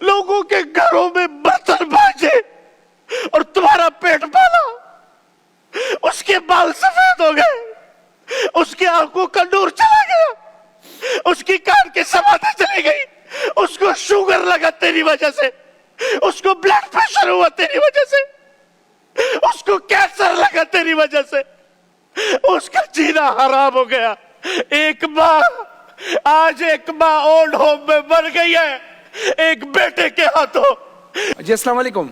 लोगों के घरों में बर्तन मांजे और तुम्हारा पेट पाला। उसके बाल सफेद हो गए, उसकी आंखों का नूर चला गया, उसकी कान की समाधि चली गई, उसको शुगर लगा तेरी वजह से, उसको ब्लड प्रेशर हुआ तेरी वजह से, उसको कैंसर लगा तेरी वजह से, उसका जीना हराम हो गया। एक माँ, आज एक माँ ओल्ड होम में मर गई है एक बेटे के हाथों। जी अस्सलाम वालेकुम।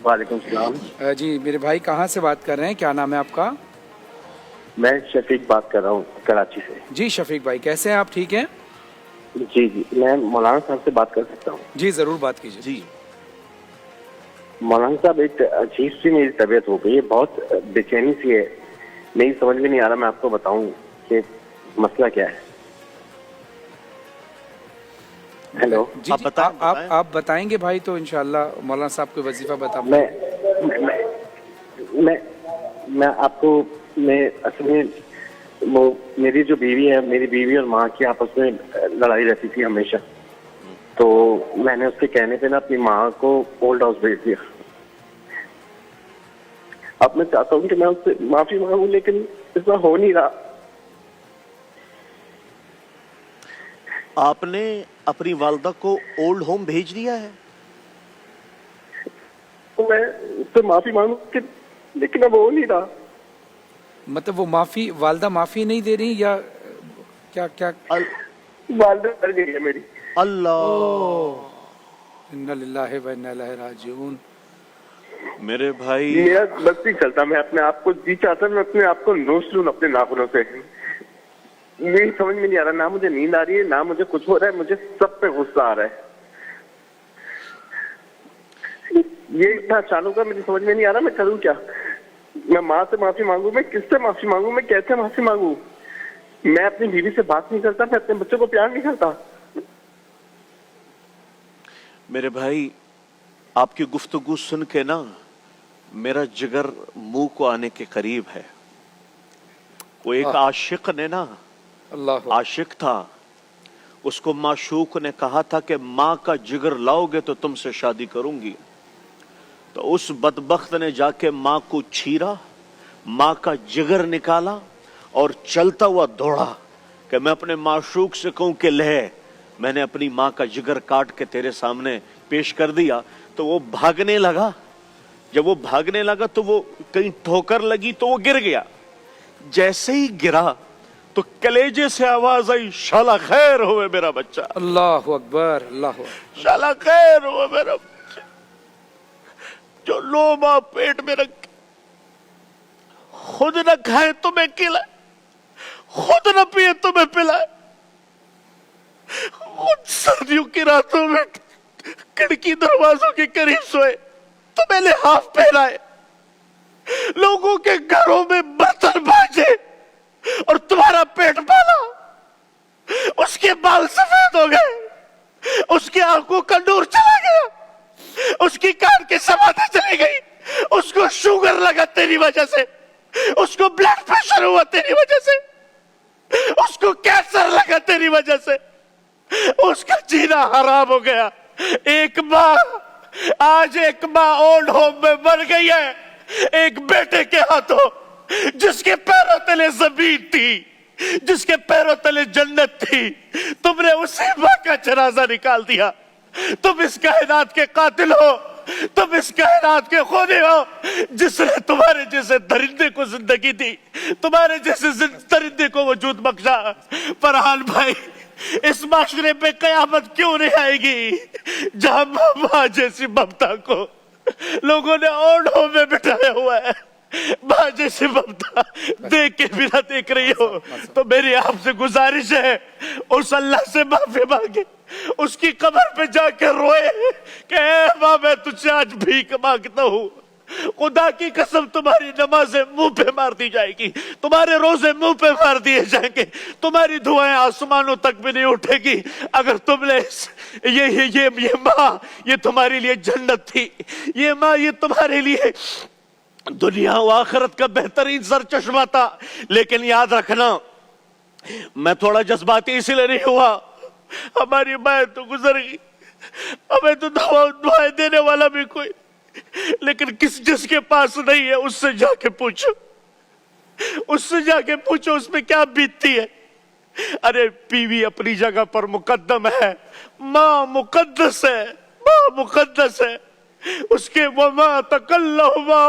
वालेकुम सलाम। जी मेरे भाई कहाँ से बात कर रहे हैं, क्या नाम है आपका? मैं शफीक बात कर रहा हूँ कराची से। जी शफीक भाई कैसे हैं आप, ठीक हैं? जी जी, मैं मौलाना साहब से बात कर सकता हूँ? जी जरूर बात कीजिए। जी मौलाना साहब, एक अजीब सी मेरी तबीयत हो गई है, बहुत बेचैनी सी है, मेरी समझ में नहीं आ रहा मैं आपको बताऊं कि मसला क्या है। हेलो जी आप बताएं, आप बताएंगे भाई तो इंशाल्लाह मौलाना साहब को वजीफा बता। मैं आपको, मैं असल में वो मेरी जो बीवी है, मेरी बीवी और माँ की आपस में लड़ाई रहती थी हमेशा, तो मैंने उसके कहने पे ना अपनी माँ को ओल्ड हाउस भेज दिया। अब मैं चाहता हूँ कि मैं उससे माफी मांगू, लेकिन ऐसा हो नहीं रहा। आपने अपनी वालदा को ओल्ड होम भेज दिया है? तो मैं उससे माफी मांगू लेकिन अब हो नहीं रहा। मतलब वो माफी, वालदा माफी नहीं दे रही या क्या क्या? वालदा मर गई है मेरी। अल्लाह, इन्ना लिल्लाहि व इन्ना इलैहि राजिऊन। मेरे भाई, मेरा बस नहीं चलता, मैं अपने आप को जी चाहता, मैं अपने आप को नोच लूं अपने नाखूनों से। मेरी समझ में नहीं आ रहा, ना मुझे नींद आ रही है, ना मुझे कुछ हो रहा है, मुझे सब पे गुस्सा आ रहा है। ये इतना अचानक का मुझे समझ में नहीं आ रहा, मैं करूं क्या? मैं माँ से माफी मांगू, मैं किससे माफी मांगू, मैं कैसे माफी मांगू? मैं अपनी बीवी से बात नहीं करता, मैं अपने बच्चों को प्यार नहीं करता। मेरे भाई, आपकी गुफ्तगू सुन के ना मेरा जिगर मुंह को आने के करीब है। वो एक आशिक ने ना, अल्लाह, आशिक था, उसको माशूक ने कहा था कि माँ का जिगर लाओगे तो तुमसे शादी करूंगी। तो उस बदबख्त ने जाके माँ को छीरा, माँ का जिगर निकाला और चलता हुआ दौड़ा कि मैं अपने माशूक से कहूं कि ले, मैंने अपनी माँ का जिगर काट के तेरे सामने पेश कर दिया। तो वो भागने लगा, जब वो भागने लगा तो वो कहीं ठोकर लगी तो वो गिर गया। जैसे ही गिरा तो कलेजे से आवाज आई, शाला खैर होवे मेरा बच्चा, अल्लाह अकबर, अल्लाह अकबर। शाला खैर होवे मेरा बच्चा। जो लोमा पेट में रख खुद न खाए तुम्हें खिलाए, खुद न पिए तुम्हें पिलाए, खुद सर्दियों की रातों में खिड़की दरवाजों के करीब सोए, तुम्हें लिहाफ पहनाए, लोगों के घरों में बर्तन मांजे और तुम्हारा पेट पाला। उसके बाल सफेद हो गए, उसकी आंखों का नूर चला गया, उसकी कान की समाधि चली गई, उसको शुगर लगा तेरी वजह से, उसको ब्लड प्रेशर हुआ तेरी वजह से, उसको कैंसर लगा तेरी वजह से, उसका जीना हराम हो गया। एक माँ, आज एक माँ ओल्ड होम में मर गई है एक बेटे के हाथों, जिसके पैरों तले जमीन थी, जिसके पैरों तले जन्नत थी। तुमने उसी माँ का जनाजा निकाल दिया। तुम इस कायनात के कातिल हो, तुम इस कायनात के खूनी हो, जिसने तुम्हारे जैसे दरिंदे को जिंदगी दी, तुम्हारे जैसे दरिंदे को वजूद बख्शा। फरहान भाई, इस माशरे पे कयामत क्यों नहीं आएगी जहां माँ जैसी ममता को लोगों ने ओल्ड होम में बिठाया हुआ है? माँ जैसी ममता देख के भी ना देख रही हो तो मेरी आपसे गुजारिश है, उस अल्लाह से माफी मांगे, उसकी कब्र पे जाकर रोए कि ऐ माँ, मैं तुझसे आज भीख मांगता हूँ, खुदा की कसम तुम्हारी नमाजें मुंह पे मार दी जाएगी, तुम्हारे रोजे मुंह पे मार दिए जाएंगे, तुम्हारी दुआएं आसमानों तक भी नहीं उठेगी अगर तुमने ये माँ, ये तुम्हारे लिए जन्नत थी, ये माँ ये तुम्हारे लिए दुनिया व आखिरत का बेहतरीन सर चश्मा था। लेकिन याद रखना, मैं थोड़ा जज्बाती इसलिए नहीं हुआ, हमारी माँ तो गुजर गई, हमें तो दुआएं देने वाला भी कोई, लेकिन जिसके पास नहीं है उससे जाके पूछो, उससे जाके पूछो उसमें क्या बीतती है। अरे बीवी अपनी जगह पर मुकद्दम है, माँ मुकद्दस है, माँ मुकद्दस है, उसके वमा तकल्लहुमा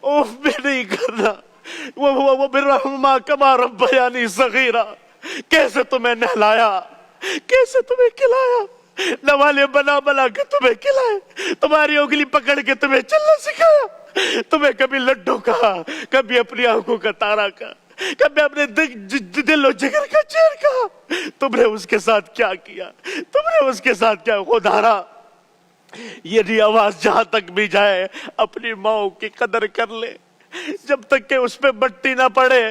ओफ भी नहीं करना। वो बिर्रहुमा कमा रब्बयानी सगीरा, कैसे तुम्हें नहलाया, कैसे तुम्हें खिलाया, नवाले बना बना के तुम्हें खिलाए, तुम्हारी उंगली पकड़ के तुम्हें चलना सिखाया, तुम्हें कभी लड्डू कहा, कभी अपनी आंखों का तारा कहा, कभी अपने दिल और जिगर का चैन कहा। तुमने उसके साथ क्या किया, तुमने उसके साथ क्या खुदारा। यदि आवाज जहां तक भी जाए अपनी माँ की कदर कर ले, जब तक के उस पे मट्टी ना पड़े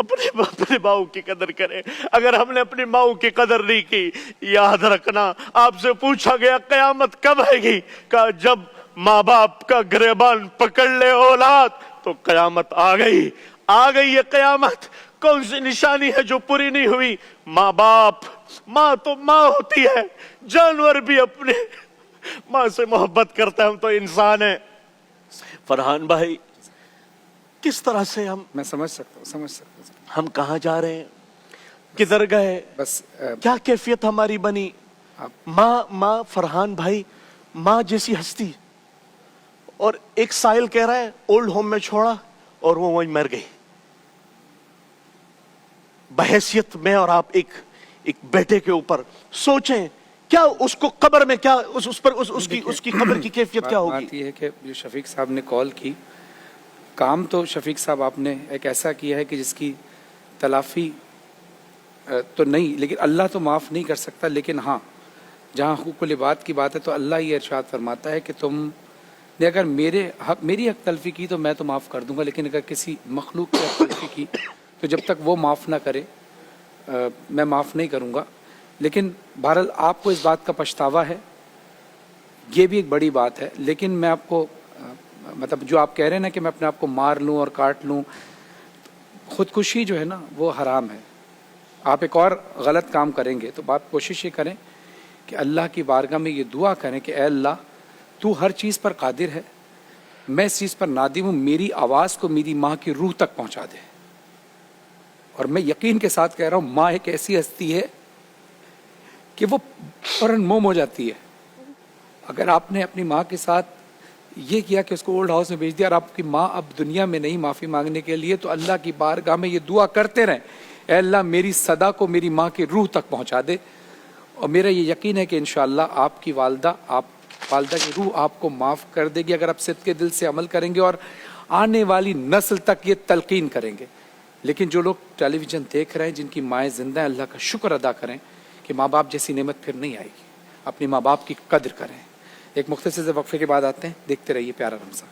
अपनी माँ की कदर करे। अगर हमने अपनी माँ की कदर नहीं की, याद रखना आपसे पूछा गया कयामत कब आएगी, कहा जब माँ बाप का गिरबान पकड़ ले औलाद तो कयामत आ गई, आ गई ये कयामत। कौन सी निशानी है जो पूरी नहीं हुई? माँ बाप, माँ तो माँ होती है, जानवर भी अपने माँ से मोहब्बत करता है, हम तो इंसान है। फरहान भाई, किस तरह से मैं समझ सकता हूँ हम कहाँ जा रहे हैं, किधर गए, बस क्या कैफियत हमारी बनी। माँ फरहान भाई, माँ जैसी हस्ती, और एक साहिल कह रहा है ओल्ड होम में छोड़ा और वो वहीं मर गई। बहैसियत में और आप एक बेटे के ऊपर सोचें, क्या उसको कब्र में क्या उसकी कब्र की कैफियत क्या होगी। बात यह है कि जो शफीक साहब ने कॉल की, काम तो शफीक साहब आपने एक ऐसा किया है कि जिसकी तलाफी तो नहीं, लेकिन अल्लाह तो माफ़ नहीं कर सकता। लेकिन हाँ, जहाँ हुकूकुल इबाद की बात है तो अल्लाह ये इरशाद फरमाता है कि तुमने अगर मेरी हक तलफी की तो मैं तो माफ़ कर दूंगा, लेकिन अगर किसी मखलूक की हक तलफी की तो जब तक वो माफ़ ना करे मैं माफ़ नहीं करूँगा। लेकिन बहरहाल आपको इस बात का पछतावा है, ये भी एक बड़ी बात है। लेकिन मैं आपको मतलब जो आप कह रहे हैं ना कि मैं अपने आप को मार लूँ और काट लूँ, ख़ुदकुशी जो है ना वो हराम है। आप एक और गलत काम करेंगे तो आप कोशिश ये करें कि अल्लाह की बारगाह में ये दुआ करें कि ऐ अल्लाह तू हर चीज़ पर कादिर है, मैं इस चीज़ पर नादिम हूँ, मेरी आवाज़ को मेरी माँ की रूह तक पहुँचा दे। और मैं यकीन के साथ कह रहा हूँ, माँ एक ऐसी हस्ती है कि वो फौरन मोम हो जाती है। अगर आपने अपनी माँ के साथ ये किया कि उसको ओल्ड हाउस में भेज दिया और आपकी माँ अब दुनिया में नहीं माफ़ी मांगने के लिए, तो अल्लाह की बारगाह में ये दुआ करते रहें, ऐ अल्लाह मेरी सदा को मेरी माँ की रूह तक पहुँचा दे। और मेरा ये यकीन है कि इंशाअल्लाह आपकी वालदा की रूह आपको माफ़ कर देगी, अगर आप सिद्क़ के दिल से अमल करेंगे और आने वाली नस्ल तक ये तलकीन करेंगे। लेकिन जो लोग टेलीविज़न देख रहे हैं, जिनकी माएँ ज़िंदा हैं, अल्लाह का शुक्र अदा करें कि माँ बाप जैसी नेमत फिर नहीं आएगी। अपनी माँ बाप की कद्र करें। एक मुख्तसर से वक्फे के बाद आते हैं, देखते रहिए प्यारा रमज़ान।